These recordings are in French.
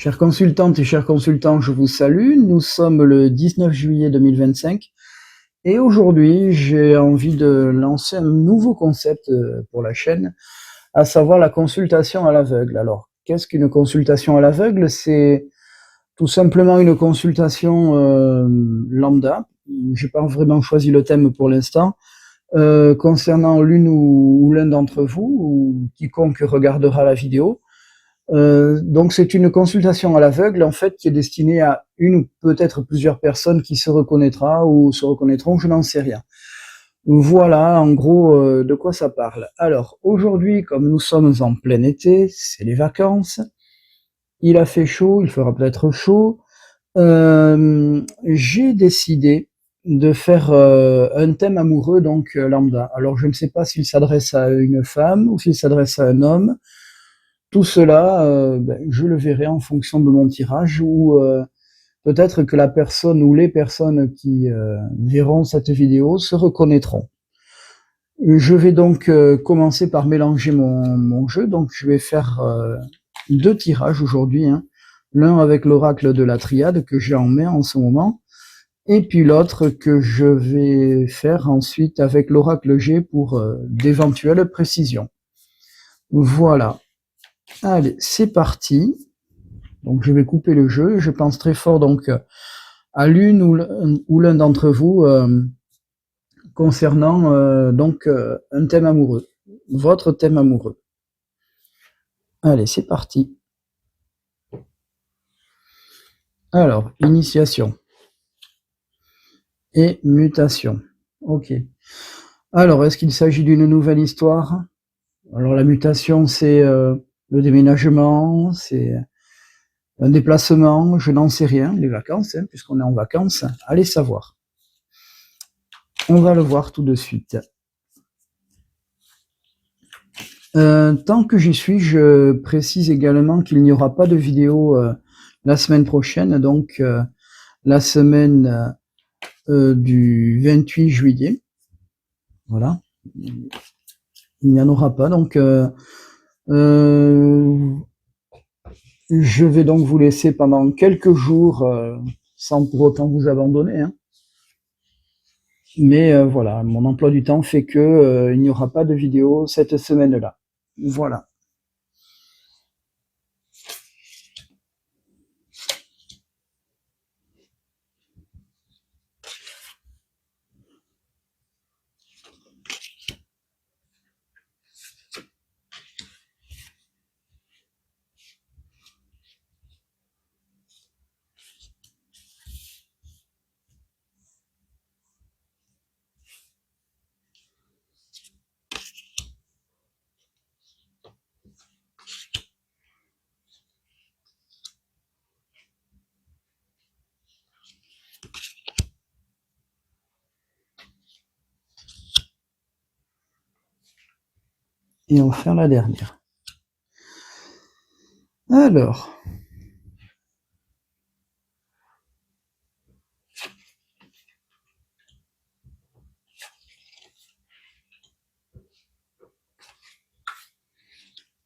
Chères consultantes et chers consultants, je vous salue. Nous sommes le 19 juillet 2025 et aujourd'hui, j'ai envie de lancer un nouveau concept pour la chaîne, à savoir la consultation à l'aveugle. Alors, qu'est-ce qu'une consultation à l'aveugle? C'est tout simplement une consultation lambda. J'ai pas vraiment choisi le thème pour l'instant. Concernant l'une ou l'un d'entre vous, ou quiconque regardera la vidéo. Donc c'est une consultation à l'aveugle en fait qui est destinée à une ou peut-être plusieurs personnes qui se reconnaîtra ou se reconnaîtront, je n'en sais rien. Voilà en gros de quoi ça parle. Alors aujourd'hui, comme nous sommes en plein été, c'est les vacances, il a fait chaud, il fera peut-être chaud, j'ai décidé de faire un thème amoureux donc lambda. Alors je ne sais pas s'il s'adresse à une femme ou s'il s'adresse à un homme. Tout cela, je le verrai en fonction de mon tirage ou peut-être que la personne ou les personnes qui verront cette vidéo se reconnaîtront. Je vais donc commencer par mélanger mon jeu. Donc je vais faire deux tirages aujourd'hui, hein. L'un avec l'oracle de la triade que j'ai en main en ce moment, et puis l'autre que je vais faire ensuite avec l'oracle G pour d'éventuelles précisions. Voilà. Allez, c'est parti. Donc je vais couper le jeu. Je pense très fort donc à l'une ou l'un d'entre vous concernant donc un thème amoureux, votre thème amoureux. Allez, c'est parti. Alors, initiation et mutation. Ok. Alors, est-ce qu'il s'agit d'une nouvelle histoire? Alors la mutation, c'est le déménagement, c'est un déplacement, je n'en sais rien, les vacances, hein, puisqu'on est en vacances, allez savoir. On va le voir tout de suite. Tant que j'y suis, je précise également qu'il n'y aura pas de vidéo la semaine prochaine, donc la semaine du 28 juillet. Voilà. Il n'y en aura pas, donc je vais donc vous laisser pendant quelques jours sans pour autant vous abandonner, hein. Mais voilà, mon emploi du temps fait que il n'y aura pas de vidéo cette semaine-là. Voilà. Et on va faire la dernière. Alors.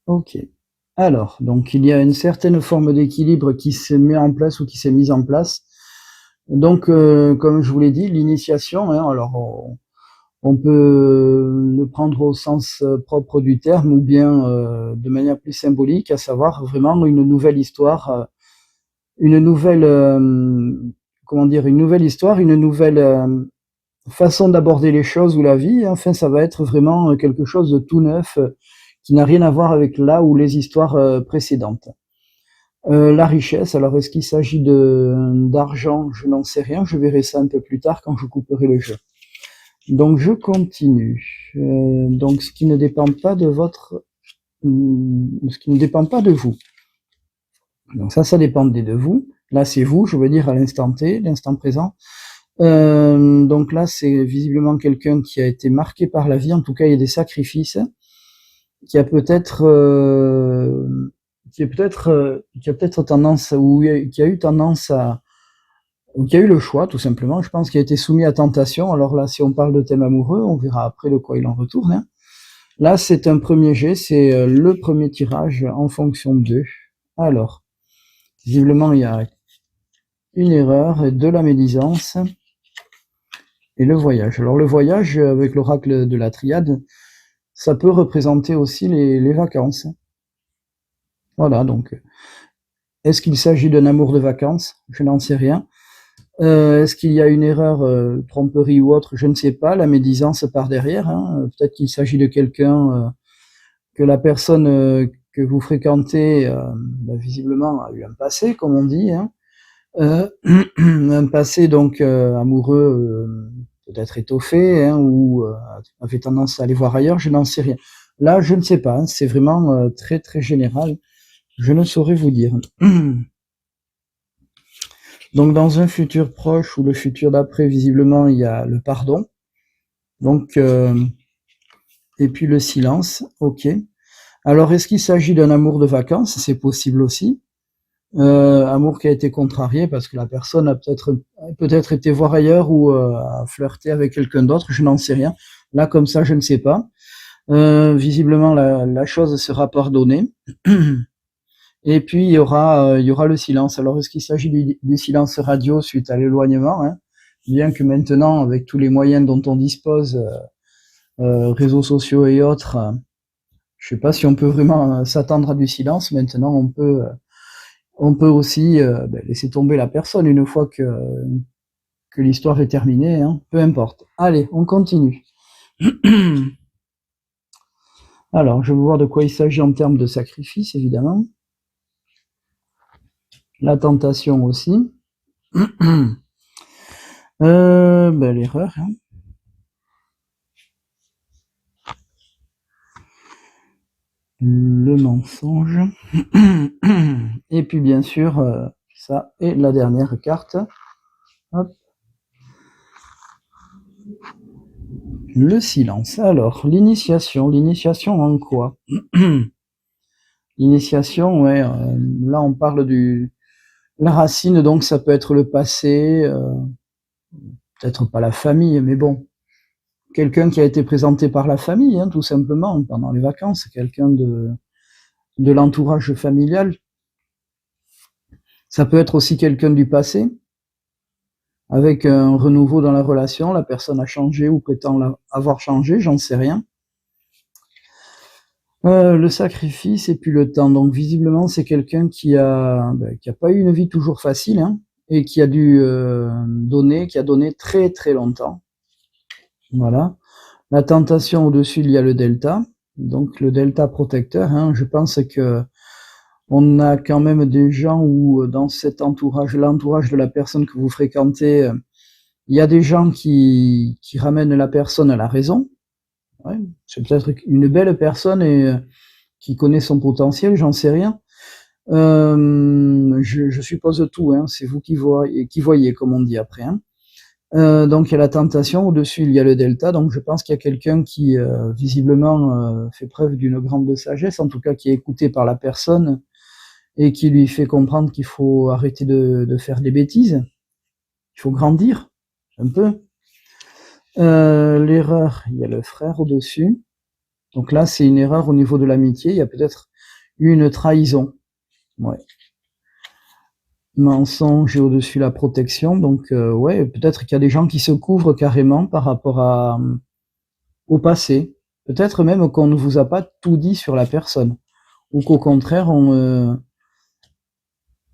Ok. Alors, donc il y a une certaine forme d'équilibre qui se met en place ou qui s'est mise en place. Donc, comme je vous l'ai dit, l'initiation, hein, alors on peut le prendre au sens propre du terme ou bien de manière plus symbolique, à savoir vraiment une nouvelle histoire, une nouvelle, comment dire, une nouvelle histoire, une nouvelle façon d'aborder les choses ou la vie. Enfin, ça va être vraiment quelque chose de tout neuf qui n'a rien à voir avec là ou les histoires précédentes. La richesse, alors est-ce qu'il s'agit d'argent? Je n'en sais rien, je verrai ça un peu plus tard quand je couperai le jeu. Donc je continue. Donc ce qui ne dépend pas de ce qui ne dépend pas de vous. Donc ça dépendait de vous. Là c'est vous, je veux dire à l'instant T, l'instant présent. Donc là c'est visiblement quelqu'un qui a été marqué par la vie. En tout cas il y a des sacrifices, qui a peut-être tendance ou qui a eu tendance à ou qui a eu le choix, tout simplement, je pense, qui a été soumis à tentation. Alors là, si on parle de thème amoureux, on verra après de quoi il en retourne, hein. Là, c'est un premier jet, c'est le premier tirage en fonction d'eux. Alors, Visiblement, il y a une erreur, de la médisance et le voyage. Alors le voyage, avec l'oracle de la triade, ça peut représenter aussi les vacances. Voilà, donc, est-ce qu'il s'agit d'un amour de vacances? Je n'en sais rien. Est-ce qu'il y a une erreur, tromperie ou autre? Je ne sais pas. La médisance par derrière, hein. Peut-être qu'il s'agit de quelqu'un, que la personne que vous fréquentez, visiblement a eu un passé, comme on dit, hein. Un passé donc amoureux, peut-être étoffé, hein, ou avait tendance à aller voir ailleurs, je n'en sais rien. Là, je ne sais pas, hein, c'est vraiment très très général. Je ne saurais vous dire. Donc dans un futur proche ou le futur d'après, visiblement, il y a le pardon. Donc et puis le silence, ok. Alors est-ce qu'il s'agit d'un amour de vacances? C'est possible aussi. Amour qui a été contrarié parce que la personne a peut-être été voir ailleurs ou a flirté avec quelqu'un d'autre, je n'en sais rien. Là, comme ça, je ne sais pas. Visiblement, la chose sera pardonnée. Et puis, il y aura le silence. Alors, est-ce qu'il s'agit du silence radio suite à l'éloignement, hein? Bien que maintenant, avec tous les moyens dont on dispose, réseaux sociaux et autres, je ne sais pas si on peut vraiment s'attendre à du silence. Maintenant, on peut aussi laisser tomber la personne une fois que l'histoire est terminée, hein, peu importe. Allez, on continue. Alors, je vais voir de quoi il s'agit en termes de sacrifice, évidemment. La tentation aussi. L'erreur. Hein. Le mensonge. Et puis, bien sûr, ça est la dernière carte. Hop. Le silence. Alors, l'initiation. L'initiation en quoi? L'initiation, ouais, là on parle la racine, donc ça peut être le passé, peut-être pas la famille, mais bon, quelqu'un qui a été présenté par la famille, hein, tout simplement, pendant les vacances, quelqu'un de l'entourage familial. Ça peut être aussi quelqu'un du passé, avec un renouveau dans la relation, la personne a changé ou prétend avoir changé, j'en sais rien. Le sacrifice et puis le temps. Donc visiblement, c'est quelqu'un qui a pas eu une vie toujours facile, hein, et qui a dû qui a donné très très longtemps. Voilà. La tentation au-dessus, il y a le delta. Donc le delta protecteur. Hein, je pense que on a quand même des gens où dans cet entourage, l'entourage de la personne que vous fréquentez, il y a des gens qui ramènent la personne à la raison. Ouais, c'est peut-être une belle personne et qui connaît son potentiel, j'en sais rien. Je suppose tout, hein, c'est vous qui voyez, comme on dit après. Hein. Donc il y a la tentation, au-dessus il y a le delta, donc je pense qu'il y a quelqu'un qui visiblement fait preuve d'une grande sagesse, en tout cas qui est écouté par la personne et qui lui fait comprendre qu'il faut arrêter de faire des bêtises, il faut grandir un peu. L'erreur, il y a le frère au-dessus. Donc là, c'est une erreur au niveau de l'amitié. Il y a peut-être eu une trahison. Ouais. Mensonge et au-dessus la protection. Donc ouais, peut-être qu'il y a des gens qui se couvrent carrément par rapport au passé. Peut-être même qu'on ne vous a pas tout dit sur la personne. Ou qu'au contraire, on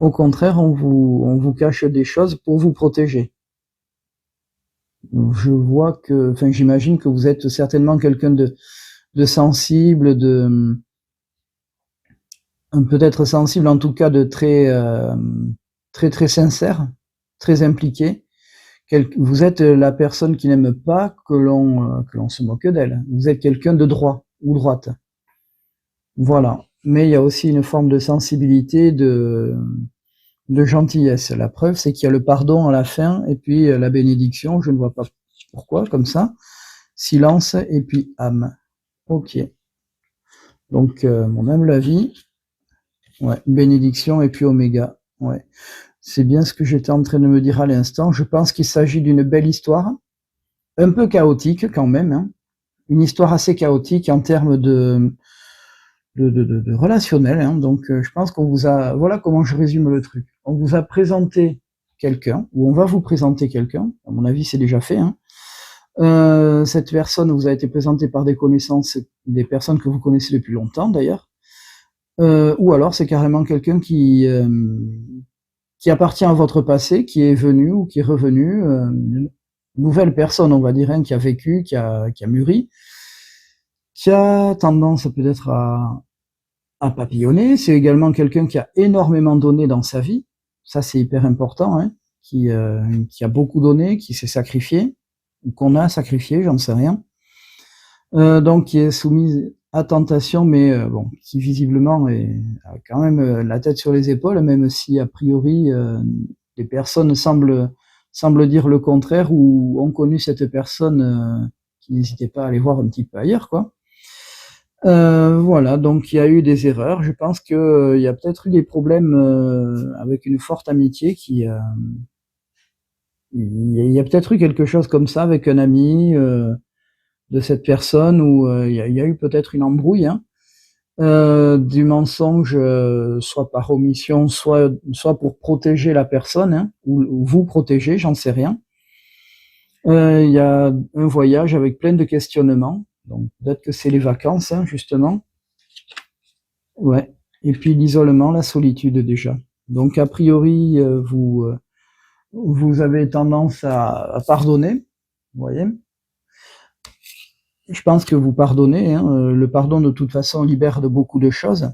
vous cache des choses pour vous protéger. Je vois que, enfin, j'imagine que vous êtes certainement quelqu'un de sensible, peut-être sensible en tout cas de très très sincère, très impliqué. Vous êtes la personne qui n'aime pas que l'on se moque d'elle. Vous êtes quelqu'un de droit ou droite. Voilà. Mais il y a aussi une forme de sensibilité, de gentillesse. La preuve, c'est qu'il y a le pardon à la fin et puis la bénédiction. Je ne vois pas pourquoi, comme ça. Silence et puis âme. Ok. Donc, mon âme, la vie. Ouais. Bénédiction et puis oméga. Ouais. C'est bien ce que j'étais en train de me dire à l'instant. Je pense qu'il s'agit d'une belle histoire. Un peu chaotique quand même. Hein. Une histoire assez chaotique en termes de relationnel, hein. Donc, je pense qu'on vous a, voilà comment je résume le truc. On vous a présenté quelqu'un, ou on va vous présenter quelqu'un. À mon avis, c'est déjà fait, hein. Cette personne vous a été présentée par des connaissances, des personnes que vous connaissez depuis longtemps d'ailleurs. Ou alors c'est carrément quelqu'un qui appartient à votre passé, qui est venu ou qui est revenu, une nouvelle personne, on va dire, hein, qui a vécu, qui a mûri, qui a tendance peut-être à papillonner. C'est également quelqu'un qui a énormément donné dans sa vie. Ça, c'est hyper important, hein, qui a beaucoup donné, qui s'est sacrifié, ou qu'on a sacrifié, j'en sais rien. Donc, qui est soumise à tentation, mais bon, qui visiblement a quand même la tête sur les épaules, même si a priori les personnes semblent dire le contraire ou ont connu cette personne qui n'hésitait pas à aller voir un petit peu ailleurs, quoi. Voilà, donc il y a eu des erreurs. Je pense que il y a peut-être eu des problèmes avec une forte amitié qui il y a peut-être eu quelque chose comme ça avec un ami de cette personne où il y a eu peut-être une embrouille, hein, du mensonge, soit par omission, soit pour protéger la personne, hein, ou vous protéger, j'en sais rien. Il y a un voyage avec plein de questionnements, donc peut-être que c'est les vacances, hein, justement. Ouais. Et puis l'isolement, la solitude déjà. Donc a priori, vous avez tendance à pardonner, vous voyez. Je pense que vous pardonnez, hein. Le pardon de toute façon libère de beaucoup de choses.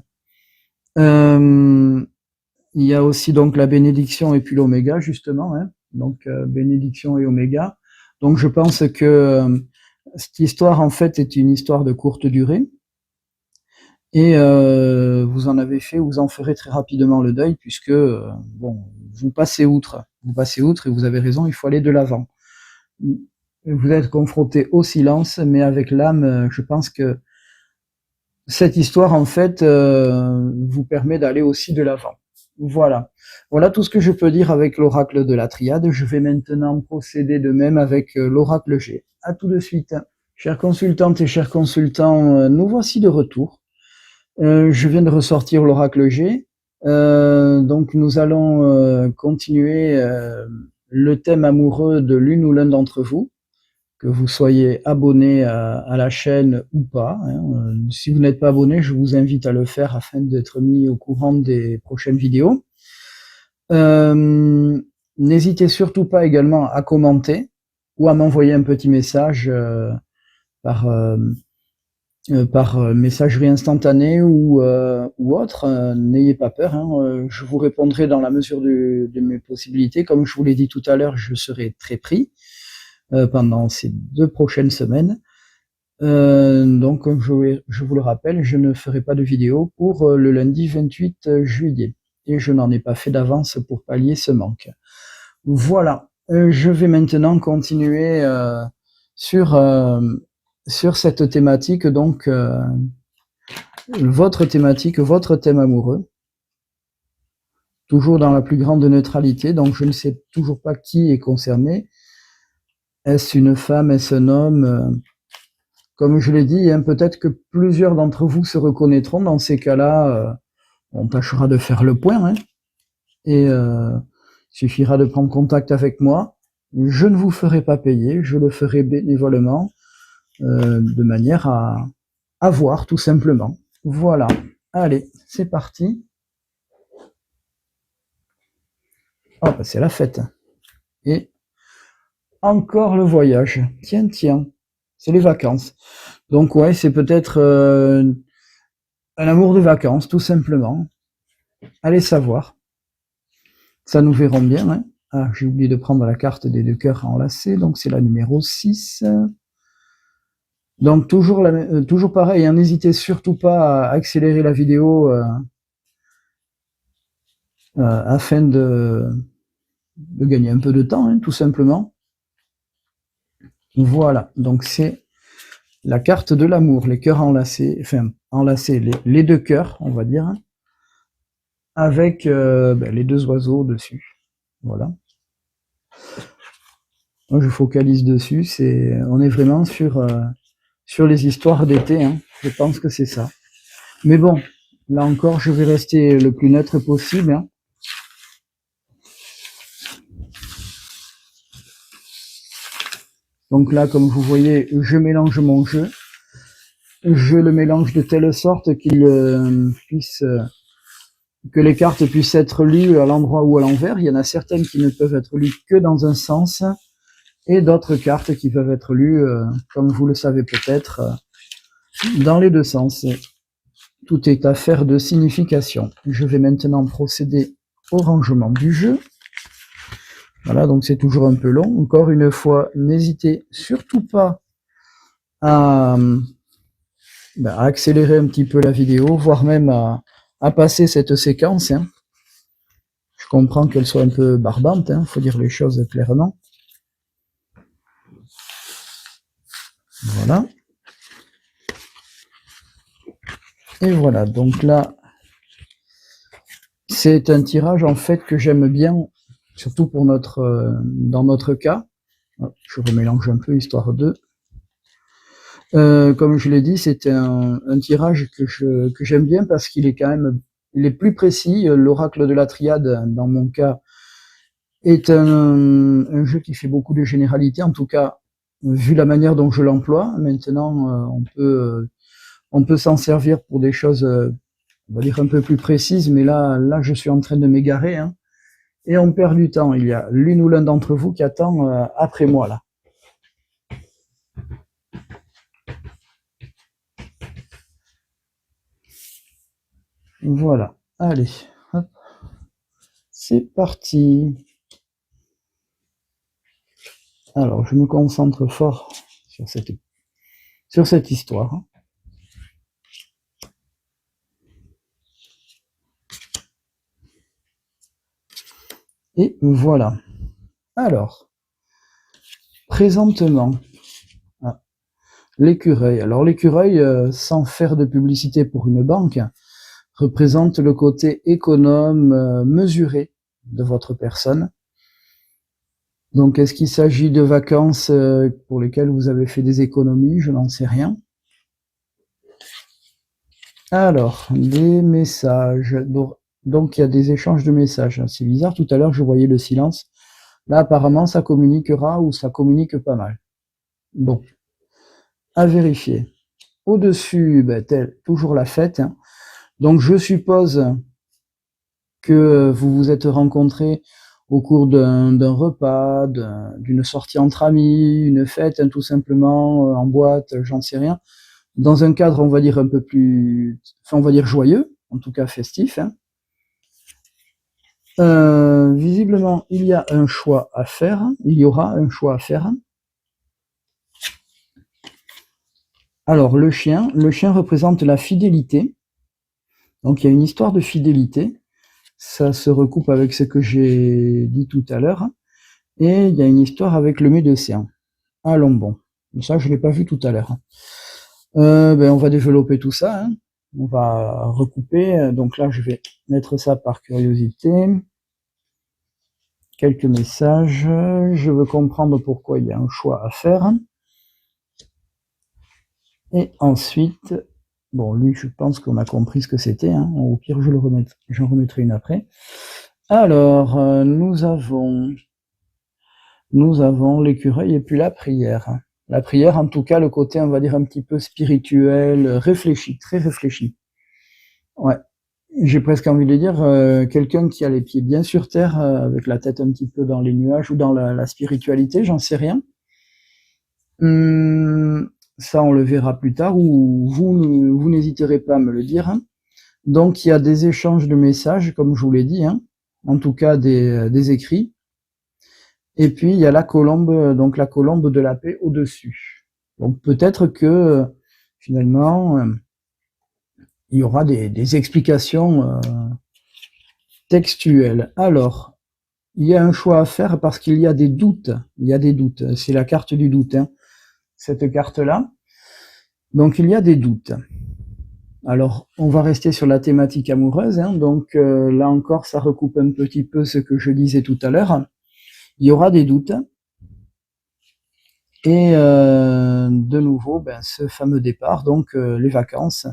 Il y a aussi donc la bénédiction et puis l'oméga justement, hein. Donc bénédiction et oméga. Donc je pense que cette histoire en fait est une histoire de courte durée. Et vous en avez fait, vous en ferez très rapidement le deuil, puisque bon, vous passez outre et vous avez raison, il faut aller de l'avant. Vous êtes confronté au silence, mais avec l'âme, je pense que cette histoire en fait vous permet d'aller aussi de l'avant. Voilà. Voilà tout ce que je peux dire avec l'oracle de la triade. Je vais maintenant procéder de même avec l'oracle G. À tout de suite. Chères consultantes et chers consultants, nous voici de retour. Je viens de ressortir l'oracle G. Donc nous allons continuer le thème amoureux de l'une ou l'un d'entre vous, que vous soyez abonné à la chaîne ou pas, hein. Si vous n'êtes pas abonné, je vous invite à le faire afin d'être mis au courant des prochaines vidéos. N'hésitez surtout pas également à commenter ou à m'envoyer un petit message par messagerie instantanée ou autre. N'ayez pas peur, hein, je vous répondrai dans la mesure de mes possibilités. Comme je vous l'ai dit tout à l'heure, je serai très pris pendant ces 2 prochaines semaines. Donc, comme je vous le rappelle, je ne ferai pas de vidéo pour le lundi 28 juillet. Et je n'en ai pas fait d'avance pour pallier ce manque. Voilà. Je vais maintenant continuer sur cette thématique, donc votre thématique, votre thème amoureux, toujours dans la plus grande neutralité, donc je ne sais toujours pas qui est concerné. Est-ce une femme, est-ce un homme? Comme je l'ai dit, hein, peut-être que plusieurs d'entre vous se reconnaîtront. Dans ces cas-là, on tâchera de faire le point, hein, et il suffira de prendre contact avec moi. Je ne vous ferai pas payer, je le ferai bénévolement, de manière à voir tout simplement. Voilà. Allez, c'est parti. Oh, bah, c'est la fête. Et encore le voyage. Tiens, tiens. C'est les vacances. Donc ouais, c'est peut-être un amour de vacances, tout simplement. Allez savoir. Ça nous verrons bien, hein. Ah, j'ai oublié de prendre la carte des 2 cœurs enlacés, donc c'est la numéro 6. Donc toujours pareil, hein, n'hésitez surtout pas à accélérer la vidéo afin de gagner un peu de temps, hein, tout simplement. Voilà, donc c'est la carte de l'amour, les cœurs enlacés, enfin enlacés, les 2 cœurs, on va dire, hein, avec les 2 oiseaux dessus. Voilà. Moi, je focalise dessus, on est vraiment sur les histoires d'été, hein. Je pense que c'est ça. Mais bon, là encore, je vais rester le plus neutre possible, hein. Donc là, comme vous voyez, je mélange mon jeu. Je le mélange de telle sorte qu'il puisse que les cartes puissent être lues à l'endroit ou à l'envers. Il y en a certaines qui ne peuvent être lues que dans un sens et d'autres cartes qui peuvent être lues, comme vous le savez peut-être, dans les deux sens. Tout est affaire de signification. Je vais maintenant procéder au rangement du jeu. Voilà, donc c'est toujours un peu long. Encore une fois, n'hésitez surtout pas à accélérer un petit peu la vidéo, voire même à passer cette séquence, hein. Je comprends qu'elle soit un peu barbante, hein, faut dire les choses clairement. Voilà. Et voilà, donc là, c'est un tirage en fait que j'aime bien, surtout pour dans notre cas. Je remélange un peu histoire de. Comme je l'ai dit, c'est un tirage que j'aime bien parce qu'il est quand même, il est plus précis. L'oracle de la triade, dans mon cas, est un jeu qui fait beaucoup de généralités, en tout cas, vu la manière dont je l'emploie. Maintenant, on peut s'en servir pour des choses, on va dire un peu plus précises, mais là, je suis en train de m'égarer, hein, et on perd du temps. Il y a l'une ou l'un d'entre vous qui attend après moi, là. Voilà. Allez, hop. C'est parti. Alors, je me concentre fort sur cette histoire. Et voilà. Alors, présentement, l'écureuil. Alors l'écureuil, sans faire de publicité pour une banque, représente le côté économe, mesuré de votre personne. Donc est-ce qu'il s'agit de vacances pour lesquelles vous avez fait des économies? Je n'en sais rien. Alors, des messages. Donc il y a des échanges de messages. C'est bizarre, tout à l'heure je voyais le silence. Là apparemment ça communiquera ou ça communique pas mal. Bon, à vérifier. Au-dessus, toujours la fête, hein. Donc je suppose que vous vous êtes rencontrés au cours d'un repas, d'une sortie entre amis, une fête, hein, tout simplement, en boîte, j'en sais rien. Dans un cadre, on va dire un peu plus, enfin, on va dire joyeux, en tout cas festif, hein. Visiblement, il y a un choix à faire. Il y aura un choix à faire. Alors, le chien représente la fidélité. Donc, il y a une histoire de fidélité. Ça se recoupe avec ce que j'ai dit tout à l'heure. Et il y a une histoire avec le médecin. Allons bon. Ça, je l'ai pas vu tout à l'heure. On va développer tout ça, hein. On va recouper. Donc là, je vais mettre ça par curiosité. Quelques messages. Je veux comprendre pourquoi il y a un choix à faire. Et ensuite, bon, lui, je pense qu'on a compris ce que c'était, hein. Au pire, j'en remettrai une après. Alors, nous avons l'écureuil et puis la prière. La prière, en tout cas, le côté, on va dire, un petit peu spirituel, réfléchi, très réfléchi. Ouais. J'ai presque envie de dire, quelqu'un qui a les pieds bien sur terre, avec la tête un petit peu dans les nuages ou dans la spiritualité, j'en sais rien. Ça, on le verra plus tard, ou vous n'hésiterez pas à me le dire, hein. Donc, il y a des échanges de messages, comme je vous l'ai dit, hein. En tout cas, des écrits. Et puis, il y a la colombe, donc la colombe de la paix au-dessus. Donc, peut-être que, finalement, il y aura des explications textuelles. Alors, il y a un choix à faire parce qu'il y a des doutes. Il y a des doutes. C'est la carte du doute, hein, cette carte-là. Donc, il y a des doutes. Alors, on va rester sur la thématique amoureuse, hein. Donc, là encore, ça recoupe un petit peu ce que je disais tout à l'heure. Il y aura des doutes. Et de nouveau, ce fameux départ, donc les vacances.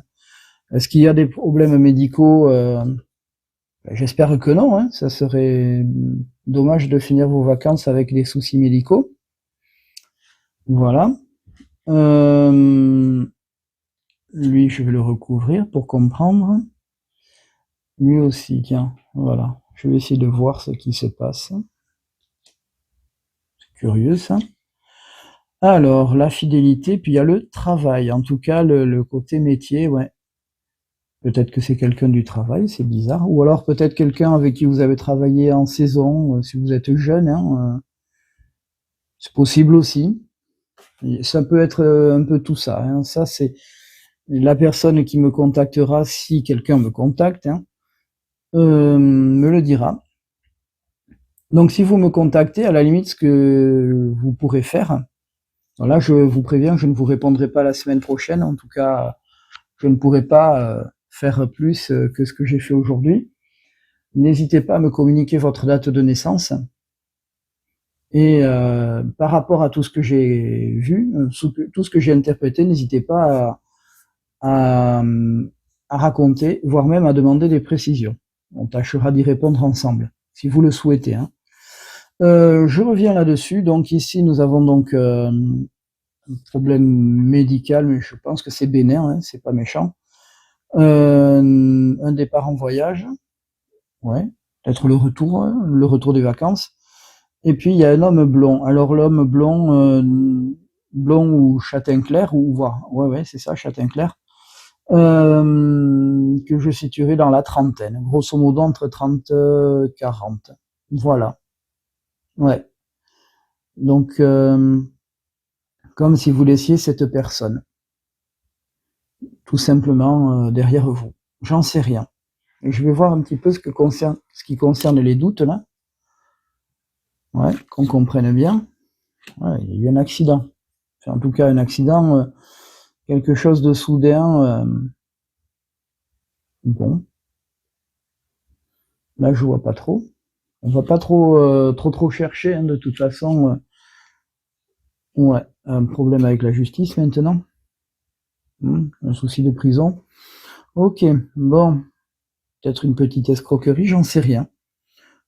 Est-ce qu'il y a des problèmes médicaux? J'espère que non, hein. Ça serait dommage de finir vos vacances avec des soucis médicaux. Voilà. Lui, je vais le recouvrir pour comprendre. Lui aussi, tiens, voilà. Je vais essayer de voir ce qui se passe. C'est curieux, ça. Alors, la fidélité, puis il y a le travail. En tout cas, le côté métier, ouais. Peut-être que c'est quelqu'un du travail, c'est bizarre. Ou alors peut-être quelqu'un avec qui vous avez travaillé en saison, si vous êtes jeune, hein, c'est possible aussi. Ça peut être un peu tout ça, hein. Ça, c'est la personne qui me contactera, si quelqu'un me contacte, hein, me le dira. Donc si vous me contactez, à la limite, ce que vous pourrez faire, là je vous préviens, je ne vous répondrai pas la semaine prochaine, en tout cas, je ne pourrai pas faire plus que ce que j'ai fait aujourd'hui. N'hésitez pas à me communiquer votre date de naissance. Et par rapport à tout ce que j'ai vu, tout ce que j'ai interprété, n'hésitez pas à, à raconter, voire même à demander des précisions. On tâchera d'y répondre ensemble, si vous le souhaitez, hein. Je reviens là-dessus. Donc ici, nous avons donc un problème médical, mais je pense que c'est bénin, hein, c'est pas méchant. Un départ en voyage, ouais, peut-être le retour, hein, le retour des vacances. Et puis il y a un homme blond. Alors l'homme blond, blond ou châtain clair, ou voire, ouais, c'est ça, châtain clair, que je situerai dans la trentaine, grosso modo entre 30 et 40. Voilà. Ouais. Donc, comme si vous laissiez cette personne, tout simplement, derrière vous. J'en sais rien. Et je vais voir un petit peu ce qui concerne les doutes, là. Ouais, qu'on comprenne bien. Ouais, il y a eu un accident. Enfin, en tout cas, un accident, quelque chose de soudain. Bon, là, je vois pas trop. On va pas trop chercher, hein, de toute façon. Ouais, un problème avec la justice maintenant. Un souci de prison. Ok, bon, peut-être une petite escroquerie, j'en sais rien.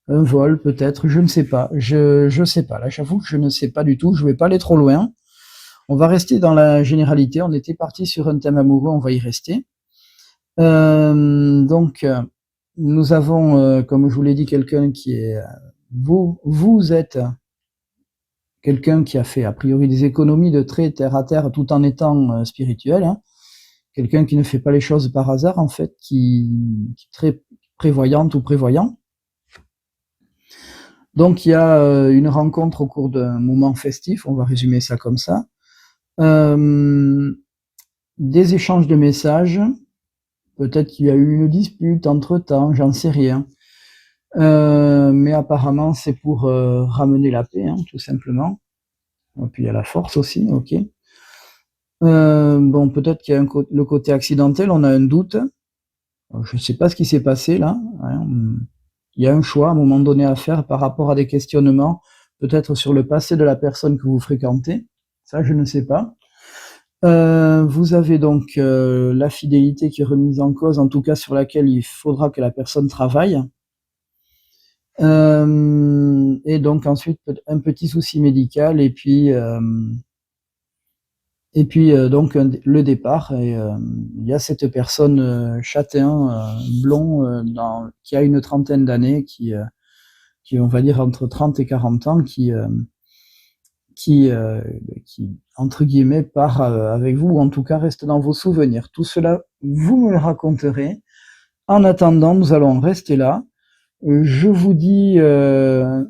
Un vol, peut-être, je ne sais pas. Je sais pas. Là, j'avoue que je ne sais pas du tout. Je vais pas aller trop loin. On va rester dans la généralité. On était parti sur un thème amoureux, on va y rester. Donc, nous avons, comme je vous l'ai dit, quelqu'un qui est... Vous êtes quelqu'un qui a fait a priori des économies de très terre à terre tout en étant spirituel, hein. Quelqu'un qui ne fait pas les choses par hasard, en fait, qui est très prévoyante ou prévoyant. Donc il y a une rencontre au cours d'un moment festif, on va résumer ça comme ça. Des échanges de messages, peut-être qu'il y a eu une dispute entre-temps, j'en sais rien. Mais apparemment c'est pour ramener la paix, hein, tout simplement. Et puis il y a la force aussi, ok. Bon, peut-être qu'il y a le côté accidentel, on a un doute. Je ne sais pas ce qui s'est passé là, hein. Il y a un choix à un moment donné à faire par rapport à des questionnements, peut-être sur le passé de la personne que vous fréquentez. Ça, je ne sais pas. Vous avez donc la fidélité qui est remise en cause, en tout cas sur laquelle il faudra que la personne travaille. Et donc ensuite un petit souci médical et puis donc le départ. Et il y a cette personne châtain blond qui a une trentaine d'années, qui on va dire entre 30 et 40 ans, qui entre guillemets part avec vous, ou en tout cas reste dans vos souvenirs. Tout cela, vous me le raconterez. En attendant, nous allons rester là. Je vous dis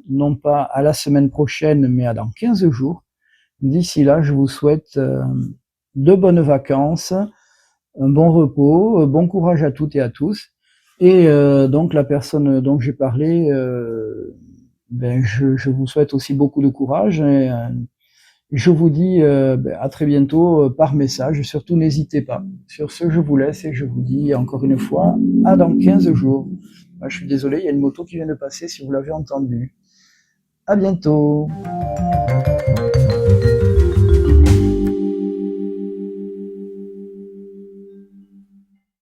non pas à la semaine prochaine, mais à dans 15 jours. D'ici là, je vous souhaite de bonnes vacances, un bon repos, bon courage à toutes et à tous. Et donc la personne dont j'ai parlé, je vous souhaite aussi beaucoup de courage. Et, je vous dis à très bientôt par message. Surtout, n'hésitez pas. Sur ce, je vous laisse et je vous dis encore une fois à dans 15 jours. Je suis désolé, il y a une moto qui vient de passer si vous l'avez entendu. À bientôt.